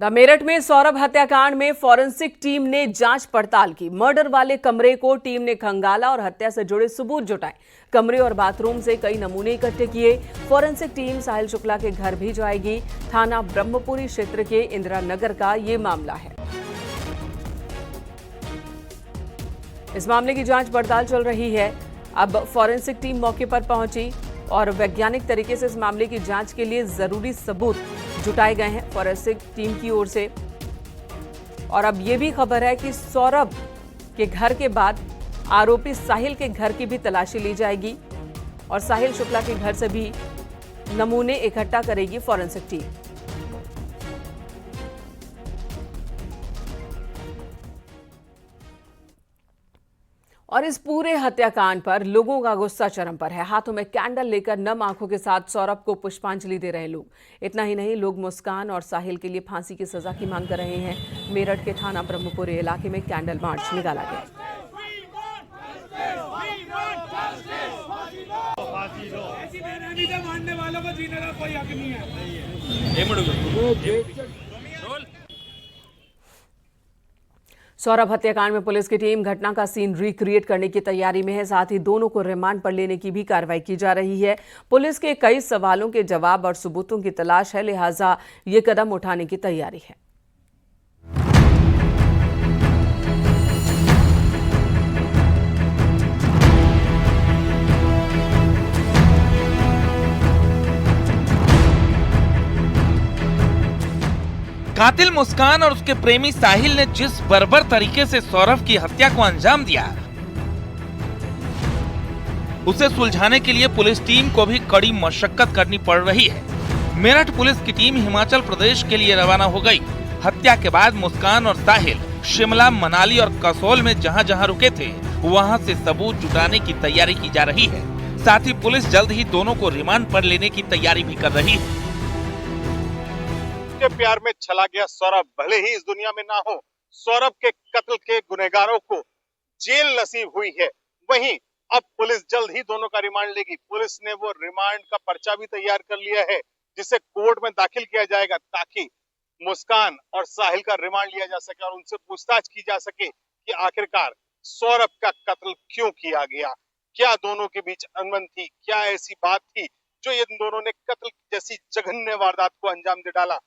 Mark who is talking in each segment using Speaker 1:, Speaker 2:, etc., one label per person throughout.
Speaker 1: मेरठ में सौरभ हत्याकांड में फॉरेंसिक टीम ने जांच पड़ताल की। मर्डर वाले कमरे को टीम ने खंगाला और हत्या से जुड़े सबूत जुटाए। कमरे और बाथरूम से कई नमूने इकट्ठे किए। फॉरेंसिक टीम साहिल शुक्ला के घर भी जाएगी। थाना ब्रह्मपुरी क्षेत्र के इंदिरा नगर का ये मामला है। इस मामले की जांच पड़ताल चल रही है। अब फॉरेंसिक टीम मौके पर पहुंची और वैज्ञानिक तरीके से इस मामले की जांच के लिए जरूरी सबूत जुटाए गए हैं फॉरेंसिक टीम की ओर से। और अब यह भी खबर है कि सौरभ के घर के बाद आरोपी साहिल के घर की भी तलाशी ली जाएगी और साहिल शुक्ला के घर से भी नमूने इकट्ठा करेगी फॉरेंसिक टीम। और इस पूरे हत्याकांड पर लोगों का गुस्सा चरम पर है। हाथों में कैंडल लेकर नम आंखों के साथ सौरभ को पुष्पांजलि दे रहे लोग। इतना ही नहीं, लोग मुस्कान और साहिल के लिए फांसी की सजा की मांग कर रहे हैं। मेरठ के थाना ब्रह्मपुरी इलाके में कैंडल मार्च निकाला गया।
Speaker 2: मानने वालों को जीने का कोई हक नहीं है।
Speaker 1: सौरभ हत्याकांड में पुलिस की टीम घटना का सीन रिक्रिएट करने की तैयारी में है। साथ ही दोनों को रिमांड पर लेने की भी कार्रवाई की जा रही है। पुलिस के कई सवालों के जवाब और सबूतों की तलाश है, लिहाजा ये कदम उठाने की तैयारी है।
Speaker 3: कातिल मुस्कान और उसके प्रेमी साहिल ने जिस बर्बर तरीके से सौरभ की हत्या को अंजाम दिया, उसे सुलझाने के लिए पुलिस टीम को भी कड़ी मशक्कत करनी पड़ रही है। मेरठ पुलिस की टीम हिमाचल प्रदेश के लिए रवाना हो गई। हत्या के बाद मुस्कान और साहिल शिमला, मनाली और कसोल में जहां-जहां रुके थे, वहां से सबूत जुटाने की तैयारी की जा रही है। साथ ही पुलिस जल्द ही दोनों को रिमांड पर लेने की तैयारी भी कर रही है।
Speaker 4: के प्यार में चला गया सौरभ भले ही इस दुनिया में ना हो, सौरभ के कत्ल के गुनहगारों को जेल नसीब हुई है। वहीं अब पुलिस जल्द ही दोनों का रिमांड लेगी। पुलिस ने वो रिमांड का पर्चा भी तैयार कर लिया है, जिसे कोर्ट में दाखिल किया जाएगा ताकि मुस्कान और साहिल का रिमांड लिया जा सके और उनसे पूछताछ की जा सके कि आखिरकार सौरभ का कत्ल क्यों किया गया, क्या दोनों के बीच अनबन थी, क्या ऐसी बात थी जो इन दोनों ने कत्ल जैसी जघन्य वारदात को अंजाम दे डाला।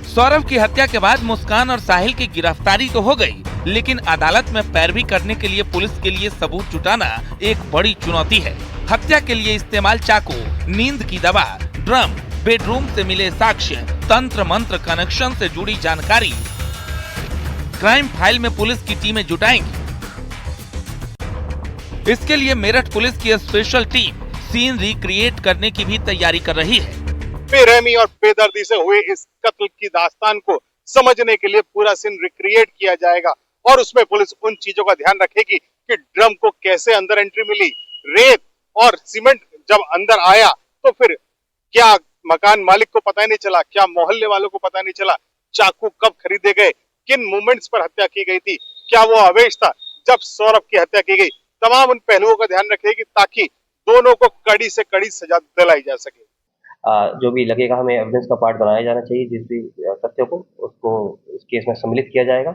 Speaker 3: सौरभ की हत्या के बाद मुस्कान और साहिल की गिरफ्तारी तो हो गई, लेकिन अदालत में पैरवी करने के लिए पुलिस के लिए सबूत जुटाना एक बड़ी चुनौती है। हत्या के लिए इस्तेमाल चाकू, नींद की दवा, ड्रम, बेडरूम से मिले साक्ष्य, तंत्र मंत्र कनेक्शन से जुड़ी जानकारी क्राइम फाइल में पुलिस की टीमें जुटाएंगी। इसके लिए मेरठ पुलिस की स्पेशल टीम सीन रिक्रिएट करने की भी तैयारी कर रही है।
Speaker 4: बेरहमी और बेदर्दी से हुए इस कत्ल की दास्तान को समझने के लिए पूरा सीन रिक्रिएट किया जाएगा और उसमें पुलिस उन चीजों का ध्यान रखेगी कि ड्रम को कैसे अंदर एंट्री मिली, रेत और सीमेंट जब अंदर आया तो फिर क्या मकान मालिक को पता ही नहीं चला, क्या मोहल्ले वालों को पता नहीं चला, चाकू कब खरीदे गए, किन मूवमेंट्स पर हत्या की गई थी, क्या वो आवेश था जब सौरभ की हत्या की गई। तमाम उन पहलुओं का ध्यान रखेगी ताकि दोनों को कड़ी से कड़ी सजा दिलाई जा सके।
Speaker 5: जो भी लगेगा हमें एविडेंस का पार्ट बनाया जाना चाहिए, जिस भी तथ्यों को उसको इस केस में सम्मिलित किया जाएगा।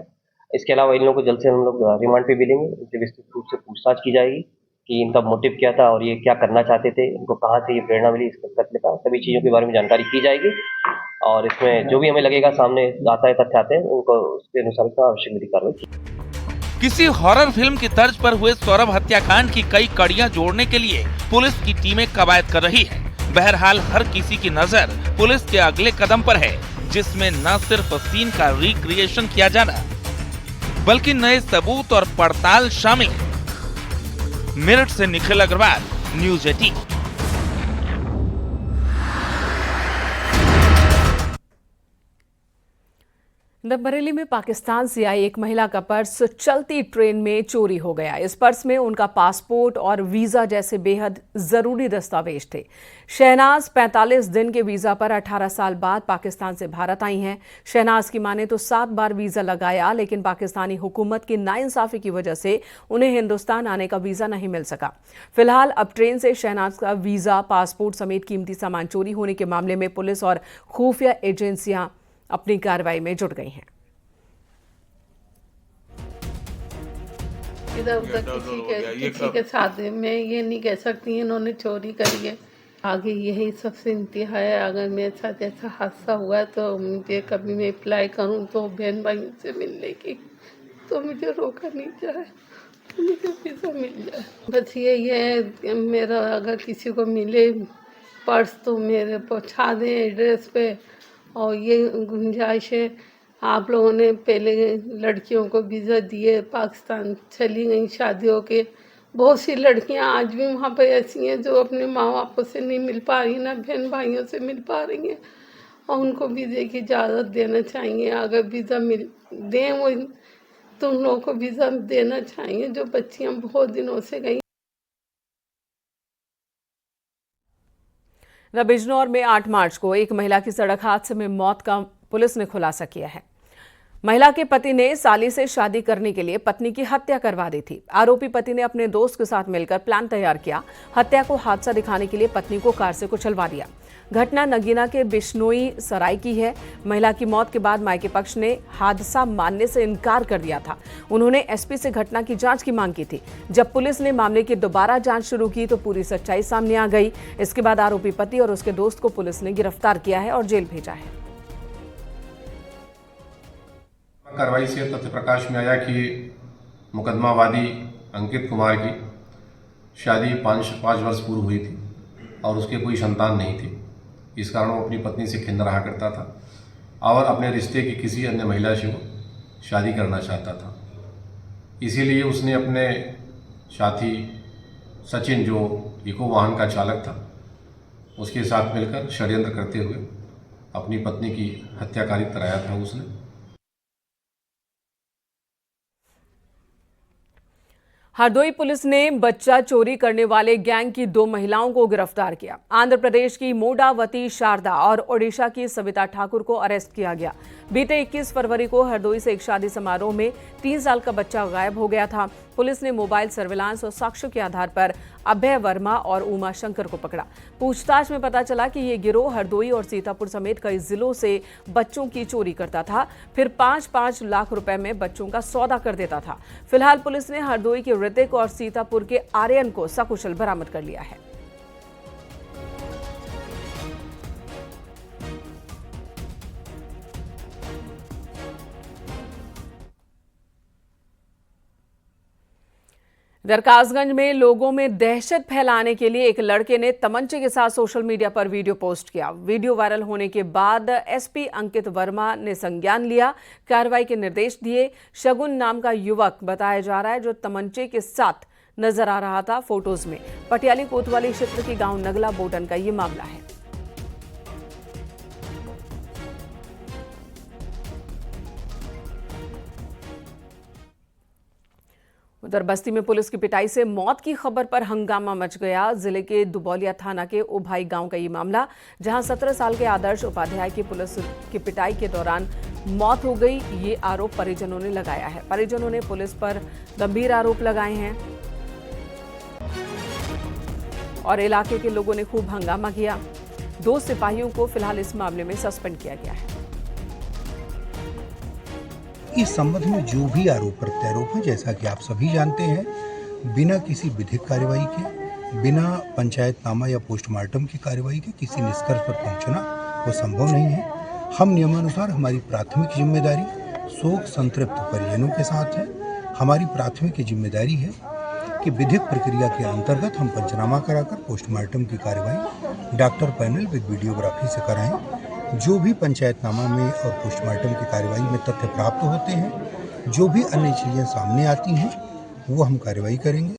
Speaker 5: इसके अलावा इन लोगों को जल्द से हम लोग रिमांड पे भी लेंगे। इनसे विस्तृत रूप से पूछताछ की जाएगी कि इनका मोटिव क्या था और ये क्या करना चाहते थे, इनको कहाँ से ये प्रेरणा मिली इस कत्ल का, सभी चीज़ों के बारे में जानकारी की जाएगी और इसमें जो भी हमें लगेगा सामने आता है, तथ्य आते हैं, उनको उसके अनुसार का आवश्यक विधि कार्रवाई की।
Speaker 3: किसी हॉरर फिल्म की तर्ज पर हुए सौरभ हत्याकांड की कई कड़ियां जोड़ने के लिए पुलिस की टीमें कवायद कर रही है। बहरहाल हर किसी की नजर पुलिस के अगले कदम पर है, जिसमें न सिर्फ सीन का रिक्रिएशन किया जाना बल्कि नए सबूत और पड़ताल शामिल है। मेरठ से निखिल अग्रवाल, न्यूज़ 18।
Speaker 1: बरेली में पाकिस्तान से आई एक महिला का पर्स चलती ट्रेन में चोरी हो गया। इस पर्स में उनका पासपोर्ट और वीजा जैसे बेहद जरूरी दस्तावेज थे। शहनाज 45 दिन के वीजा पर 18 साल बाद पाकिस्तान से भारत आई हैं। शहनाज की माने तो 7 बार वीजा लगाया, लेकिन पाकिस्तानी हुकूमत की नाइंसाफी की वजह से उन्हें हिंदुस्तान आने का वीजा नहीं मिल सका। फिलहाल अब ट्रेन से शहनाज का वीजा, पासपोर्ट समेत कीमती सामान चोरी होने के मामले में पुलिस और खुफिया एजेंसियां अपनी कार्रवाई में जुट गई हैं।
Speaker 6: इधर उधर किसी के शादी में ये नहीं कह सकती इन्होंने चोरी करी है। आगे यही सबसे इंतहा है। अगर मेरे साथ ऐसा हादसा हुआ तो मुझे कभी मैं अप्लाई करूं तो बहन भाइयों से मिलने की, तो मुझे रोका नहीं जाए, मुझे वीज़ा मिल जाए। बस यही है मेरा, अगर किसी को मिले पर्स तो मेरे पहुंचा दें एड्रेस पे। और ये गुंजाइश है, आप लोगों ने पहले लड़कियों को वीज़ा दिए, पाकिस्तान चली गई शादियों के। बहुत सी लड़कियां आज भी वहाँ पर ऐसी हैं जो अपने माँ बापों से नहीं मिल पा रही, ना बहन भाइयों से मिल पा रही हैं, और उनको वीज़े की इजाज़त देना चाहिए। अगर वीज़ा मिल दें वो तो उन लोगों को वीज़ा देना चाहिए जो बच्चियाँ बहुत दिनों से गई।
Speaker 1: बिजनौर में 8 मार्च को एक महिला की सड़क हादसे में मौत का पुलिस ने खुलासा किया है। महिला के पति ने साली से शादी करने के लिए पत्नी की हत्या करवा दी थी। आरोपी पति ने अपने दोस्त के साथ मिलकर प्लान तैयार किया। हत्या को हादसा दिखाने के लिए पत्नी को कार से कुचलवा दिया। घटना नगीना के बिश्नोई सराय की है। महिला की मौत के बाद मायके पक्ष ने हादसा मानने से इनकार कर दिया था। उन्होंने एसपी से घटना की जांच की मांग की थी। जब पुलिस ने मामले की दोबारा जांच शुरू की तो पूरी सच्चाई सामने आ गई। इसके बाद आरोपी पति और उसके दोस्त को पुलिस ने गिरफ्तार किया है और जेल भेजा है।
Speaker 7: कार्रवाई से तथ्य प्रकाश में आया कि मुकदमा वादी अंकित कुमार की शादी 5 वर्ष पूर्व हुई थी और उसके कोई संतान नहीं थी। इस कारण वो अपनी पत्नी से खिन्न रहा करता था और अपने रिश्ते की किसी अन्य महिला से वो शादी करना चाहता था। इसीलिए उसने अपने साथी सचिन, जो इको वाहन का चालक था, उसके साथ मिलकर षड्यंत्र करते हुए अपनी पत्नी की हत्याकारी कराया था उसने।
Speaker 1: हरदोई पुलिस ने बच्चा चोरी करने वाले गैंग की 2 महिलाओं को गिरफ्तार किया। आंध्र प्रदेश की मोडावती शारदा और ओडिशा की सविता ठाकुर को अरेस्ट किया गया। बीते 21 फरवरी को हरदोई से एक शादी समारोह में 3 साल का बच्चा गायब हो गया था। पुलिस ने मोबाइल सर्विलांस और साक्ष्यों के आधार पर अभय वर्मा और उमा शंकर को पकड़ा। पूछताछ में पता चला कि ये गिरोह हरदोई और सीतापुर समेत कई जिलों से बच्चों की चोरी करता था, फिर 5-5 लाख रुपए में बच्चों का सौदा कर देता था। फिलहाल पुलिस ने हरदोई के ऋतिक और सीतापुर के आर्यन को सकुशल बरामद कर लिया है। दरकासगंज में लोगों में दहशत फैलाने के लिए एक लड़के ने तमंचे के साथ सोशल मीडिया पर वीडियो पोस्ट किया। वीडियो वायरल होने के बाद एसपी अंकित वर्मा ने संज्ञान लिया, कार्रवाई के निर्देश दिए। शगुन नाम का युवक बताया जा रहा है जो तमंचे के साथ नजर आ रहा था फोटोज में। पटियाली कोतवाली क्षेत्र के गांव नगला बोडन का ये मामला है। उधर बस्ती में पुलिस की पिटाई से मौत की खबर पर हंगामा मच गया। जिले के दुबौलिया थाना के उभाई गांव का ये मामला, जहां 17 साल के आदर्श उपाध्याय की पुलिस की पिटाई के दौरान मौत हो गई। ये आरोप परिजनों ने लगाया है। परिजनों ने पुलिस पर गंभीर आरोप लगाए हैं और इलाके के लोगों ने खूब हंगामा किया। 2 सिपाहियों को फिलहाल इस मामले में सस्पेंड किया गया है।
Speaker 8: इस संबंध में जो भी आरोप प्रत्यारोप है, जैसा कि आप सभी जानते हैं, बिना किसी विधिक कार्रवाई के, बिना पंचायतनामा या पोस्टमार्टम की कार्रवाई के किसी निष्कर्ष पर पहुंचना वो संभव नहीं है। हम नियमानुसार हमारी प्राथमिक जिम्मेदारी शोक संतृप्त परिजनों के साथ है। हमारी प्राथमिक जिम्मेदारी है कि विधिक प्रक्रिया के अंतर्गत हम पंचनामा कराकर पोस्टमार्टम की कार्रवाई डॉक्टर पैनल विद वीडियोग्राफी से कराएं। जो भी पंचायतनामा में और पोस्टमार्टम की कार्रवाई में तथ्य प्राप्त होते हैं, जो भी अन्य चीज़ें सामने आती हैं, वो हम कार्रवाई करेंगे।